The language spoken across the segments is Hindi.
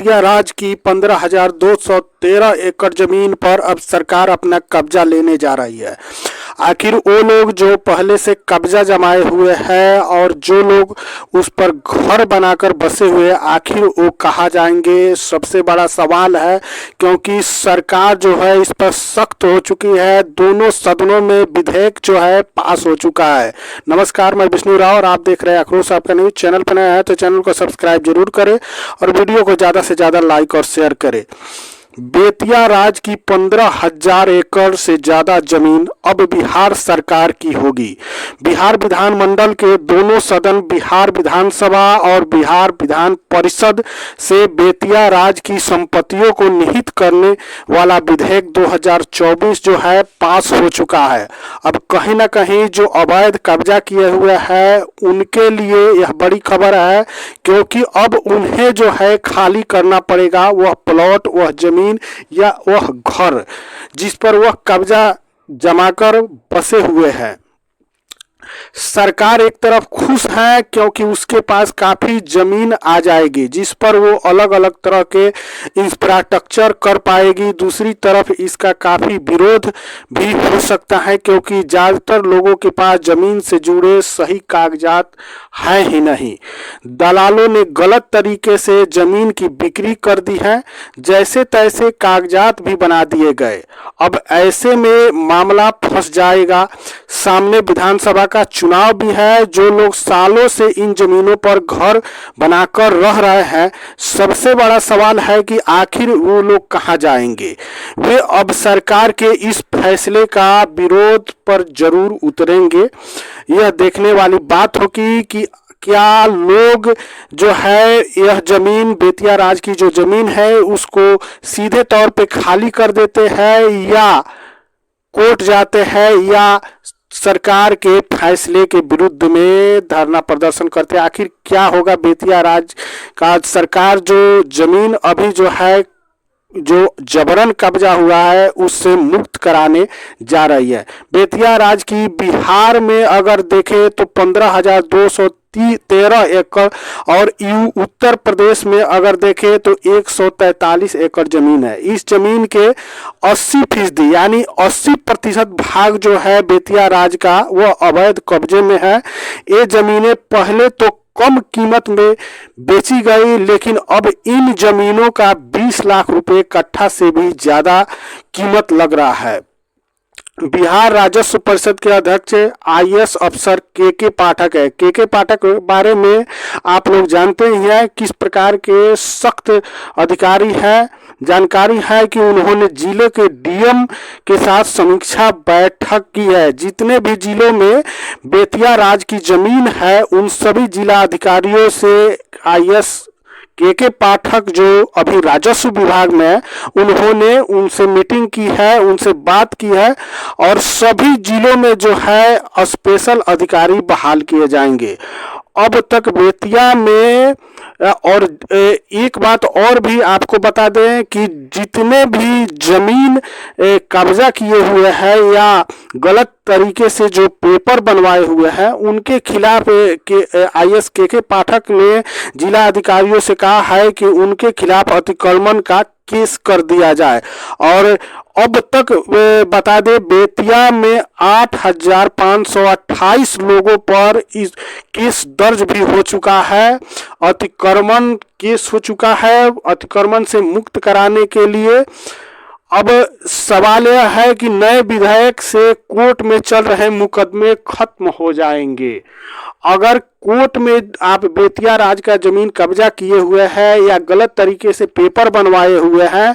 बेतिया राज की 15,213 एकड़ जमीन पर अब सरकार अपना कब्जा लेने जा रही है। आखिर वो लोग जो पहले से कब्जा जमाए हुए हैं और जो लोग उस पर घर बनाकर बसे हुए, आखिर वो कहाँ जाएंगे, सबसे बड़ा सवाल है। क्योंकि सरकार जो है इस पर सख्त हो चुकी है। दोनों सदनों में विधेयक जो है पास हो चुका है। नमस्कार, मैं विष्णु राव और आप देख रहे हैं आक्रोश आपका न्यूज। चैनल पर नया है तो चैनल को सब्सक्राइब जरूर करें और वीडियो को ज़्यादा से ज़्यादा लाइक और शेयर करें। बेतिया राज की 15,000 एकड़ से ज्यादा जमीन अब बिहार सरकार की होगी। बिहार विधानमंडल के दोनों सदन, बिहार विधानसभा और बिहार विधान परिषद से बेतिया राज की संपत्तियों को निहित करने वाला विधेयक 2024 जो है पास हो चुका है। अब कहीं ना कहीं जो अवैध कब्जा किए हुए हैं उनके लिए यह बड़ी खबर है, क्योंकि अब उन्हें जो है खाली करना पड़ेगा वह प्लॉट, वह जमीन या वह घर जिस पर वह कब्जा जमाकर बसे हुए हैं। सरकार एक तरफ खुश है क्योंकि उसके पास काफी जमीन आ जाएगी जिस पर वो अलग अलग तरह के इंफ्रास्ट्रक्चर कर पाएगी। दूसरी तरफ इसका काफी विरोध भी हो सकता है क्योंकि ज्यादातर लोगों के पास जमीन से जुड़े सही कागजात है ही नहीं। दलालों ने गलत तरीके से जमीन की बिक्री कर दी है, जैसे तैसे कागजात भी बना दिए गए। अब ऐसे में मामला फंस जाएगा। सामने विधानसभा का चुनाव भी है। जो लोग सालों से इन जमीनों पर घर बनाकर रह रहे हैं, सबसे बड़ा सवाल है कि आखिर वो लोग कहां जाएंगे। वे अब सरकार के इस फैसले का विरोध पर जरूर उतरेंगे। यह देखने वाली बात होगी कि क्या लोग जो है यह जमीन, बेतिया राज की जो जमीन है उसको सीधे तौर पे खाली कर देते हैं या कोर्ट जाते हैं या सरकार के फैसले के विरुद्ध में धरना प्रदर्शन करते हैं। आखिर क्या होगा बेतिया राज का। सरकार जो जमीन अभी जो है जो जबरन कब्जा हुआ है उससे मुक्त कराने जा रही है। बेतिया राज की बिहार में अगर देखें तो 15,213 एकड़ और उत्तर प्रदेश में अगर देखें तो 143 एकड़ जमीन है। इस जमीन के 80% यानी 80% भाग जो है बेतिया राज का वह अवैध कब्जे में है। ये जमीनें पहले तो कम कीमत में बेची गई, लेकिन अब इन जमीनों का 20 लाख रुपए कट्ठा से भी ज्यादा कीमत लग रहा है। बिहार राजस्व परिषद के अध्यक्ष आईएएस अफसर के पाठक है। के पाठक के बारे में आप लोग जानते ही हैं किस प्रकार के सख्त अधिकारी हैं। जानकारी है कि उन्होंने जिले के डीएम के साथ समीक्षा बैठक की है। जितने भी जिलों में बेतिया राज की जमीन है उन सभी जिला अधिकारियों से आईएएस के पाठक जो अभी राजस्व विभाग में है उन्होंने उनसे मीटिंग की है, उनसे बात की है और सभी जिलों में जो है स्पेशल अधिकारी बहाल किए जाएंगे। अब तक बेतिया में और एक बात और भी आपको बता दें कि जितने भी जमीन कब्जा किए हुए हैं या गलत तरीके से जो पेपर बनवाए हुए हैं उनके खिलाफ आईएएस के पाठक ने जिला अधिकारियों से कहा है कि उनके खिलाफ अतिक्रमण का केस कर दिया जाए। और अब तक बता दें बेतिया में 8,528 लोगों पर इस केस दर्ज भी हो चुका है। अतिक्रमण केस हो चुका है। अतिक्रमण से मुक्त कराने के लिए अब सवाल यह है कि नए विधेयक से कोर्ट में चल रहे मुकदमे खत्म हो जाएंगे। अगर कोर्ट में आप बेतिया राज का जमीन कब्जा किए हुए हैं या गलत तरीके से पेपर बनवाए हुए हैं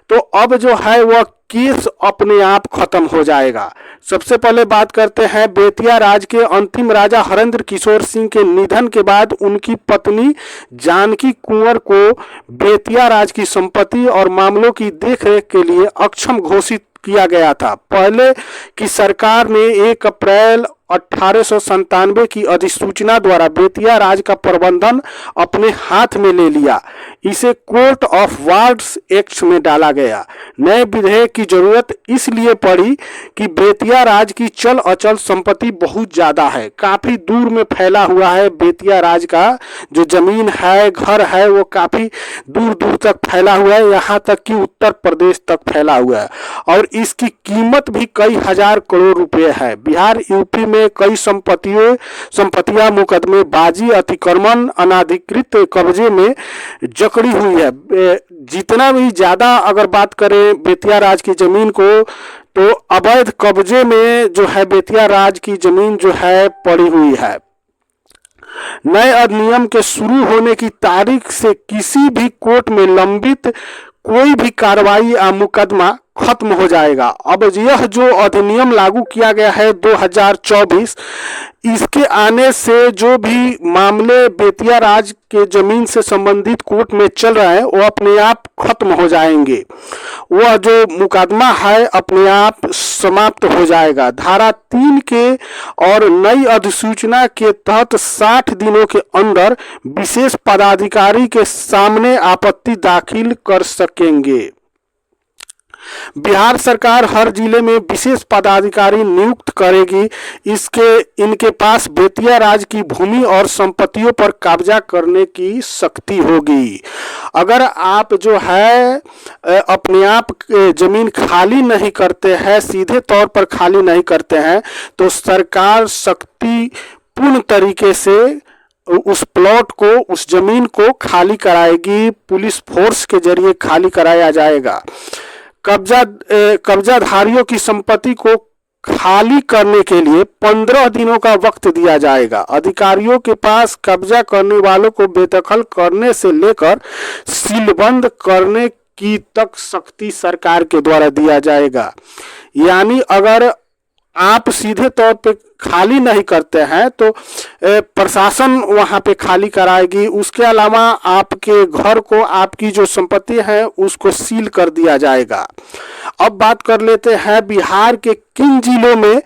तो अब जो है वह केस अपने आप खत्म हो जाएगा। सबसे पहले बात करते हैं बेतिया राज के अंतिम राजा हरेंद्र किशोर सिंह के निधन के बाद उनकी पत्नी जानकी कुंवर को बेतिया राज की संपत्ति और मामलों की देखरेख के लिए अक्षम घोषित किया गया था। पहले की सरकार ने 1 अप्रैल 1897 की अधिसूचना द्वारा बेतिया राज का प्रबंधन अपने हाथ में ले लिया। इसे कोर्ट ऑफ वार्ड्स एक्ट में डाला गया। नए विधेयक की जरूरत इसलिए पड़ी कि बेतिया राज की चल अचल संपत्ति बहुत ज्यादा है, काफी दूर में फैला हुआ है। बेतिया राज का जो जमीन है, घर है, वो काफी दूर दूर तक फैला हुआ है, यहाँ तक कि उत्तर प्रदेश तक फैला हुआ है और इसकी कीमत भी कई हजार करोड़ रुपए है। बिहार यूपी में कई संपत्तियां मुकदमेबाजी, अतिक्रमण, अनाधिकृत कब्जे में जकड़ी हुई है। जितना भी ज्यादा अगर बात करें बेतिया राज की जमीन को, तो अवैध कब्जे में जो है बेतिया राज की जमीन जो है पड़ी हुई है। नए अधिनियम के शुरू होने की तारीख से किसी भी कोर्ट में लंबित कोई भी कार्रवाई या मुकदमा खत्म हो जाएगा। अब यह जो अधिनियम लागू किया गया है 2024, इसके आने से जो भी मामले बेतिया राज के जमीन से संबंधित कोर्ट में चल रहे हैं वो अपने आप खत्म हो जाएंगे। वह जो मुकदमा है अपने आप समाप्त हो जाएगा। धारा 3 के और नई अधिसूचना के तहत 60 दिनों के अंदर विशेष पदाधिकारी के सामने आपत्ति दाखिल कर सकेंगे। बिहार सरकार हर जिले में विशेष पदाधिकारी नियुक्त करेगी। इनके पास बेतिया राज की भूमि और संपत्तियों पर कब्जा करने की शक्ति होगी। अगर आप जो है अपने आप जमीन खाली नहीं करते हैं, सीधे तौर पर खाली नहीं करते हैं, तो सरकार शक्ति पूर्ण तरीके से उस प्लॉट को, उस जमीन को खाली कराएगी। पुलिस फोर्स के जरिए खाली कराया जाएगा। कब्जाधारियों की संपत्ति को खाली करने के लिए 15 दिनों का वक्त दिया जाएगा। अधिकारियों के पास कब्जा करने वालों को बेदखल करने से लेकर सीलबंद करने की तक शक्ति सरकार के द्वारा दिया जाएगा। यानी अगर आप सीधे तौर पे खाली नहीं करते हैं तो प्रशासन वहां पे खाली कराएगी। उसके अलावा आपके घर को, आपकी जो संपत्ति है उसको सील कर दिया जाएगा। अब बात कर लेते हैं बिहार के किन जिलों में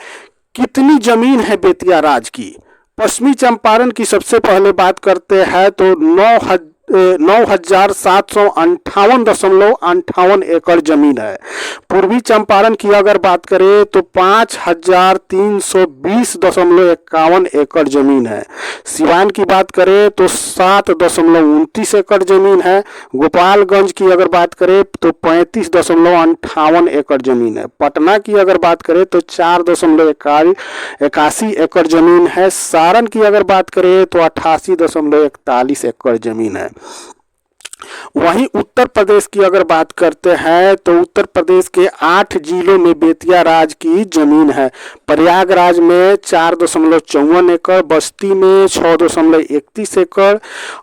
कितनी जमीन है बेतिया राज की। पश्चिमी चंपारण की सबसे पहले बात करते हैं तो 9,758.58 एकड़ जमीन है। पूर्वी चंपारण की अगर बात करें तो 5,320.51 एकड़ जमीन है। सिवान की बात करें तो 7.29 एकड़ जमीन है। गोपालगंज की अगर बात करें तो 35.58 एकड़ जमीन है। पटना की अगर बात करें तो 4.81 एकड़ जमीन है। सारण की अगर बात करें तो 88.41 एकड़ जमीन है। वहीं उत्तर प्रदेश की अगर बात करते हैं तो उत्तर प्रदेश के 8 जिलों में बेतिया राज की जमीन है। प्रयागराज में 4.54 एकड़, बस्ती में 6.31 एकड़,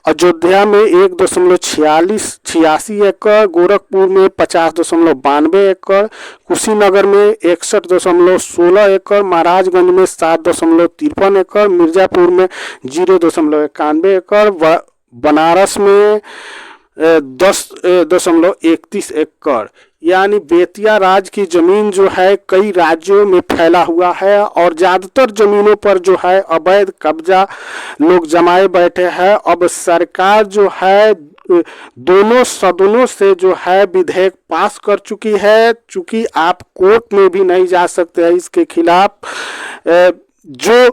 अयोध्या में 1.86 एकड़, गोरखपुर में 50.92 एकड़, कुशीनगर में 61.16 एकड़, महाराजगंज में 7.53 एकड़, मिर्जापुर में 0.91 एकड़, बनारस में 10.31 एकड़। यानी बेतिया राज की जमीन जो है कई राज्यों में फैला हुआ है और ज्यादातर जमीनों पर जो है अवैध कब्जा लोग जमाए बैठे हैं। अब सरकार जो है दोनों सदनों से जो है विधेयक पास कर चुकी है। चूंकि आप कोर्ट में भी नहीं जा सकते हैं इसके खिलाफ, जो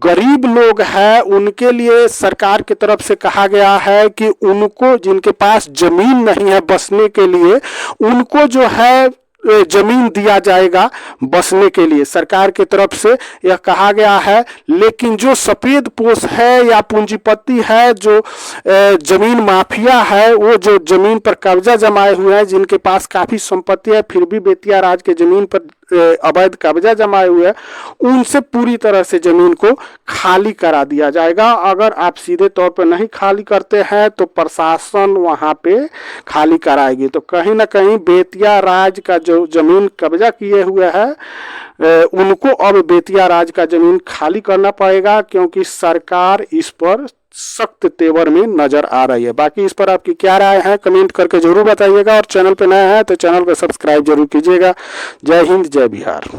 गरीब लोग हैं उनके लिए सरकार की तरफ से कहा गया है कि उनको, जिनके पास जमीन नहीं है बसने के लिए, उनको जो है जमीन दिया जाएगा बसने के लिए, सरकार की तरफ से यह कहा गया है। लेकिन जो सफेद पोश है या पूंजीपति है, जो जमीन माफिया है, वो जो जमीन पर कब्जा जमाए हुए हैं, जिनके पास काफी संपत्ति है फिर भी बेतिया राज के जमीन पर अवैध कब्जा जमाए हुए हैं, उनसे पूरी तरह से जमीन को खाली करा दिया जाएगा। अगर आप सीधे तौर पर नहीं खाली करते हैं तो प्रशासन वहां पे खाली कराएगी। तो कहीं ना कहीं बेतिया राज का जो जमीन कब्जा किए हुए है उनको अब बेतिया राज का जमीन खाली करना पड़ेगा, क्योंकि सरकार इस पर सख्त तेवर में नजर आ रही है। बाकी इस पर आपकी क्या राय है कमेंट करके जरूर बताइएगा और चैनल पे नया है तो चैनल को सब्सक्राइब जरूर कीजिएगा। जय हिंद, जय बिहार।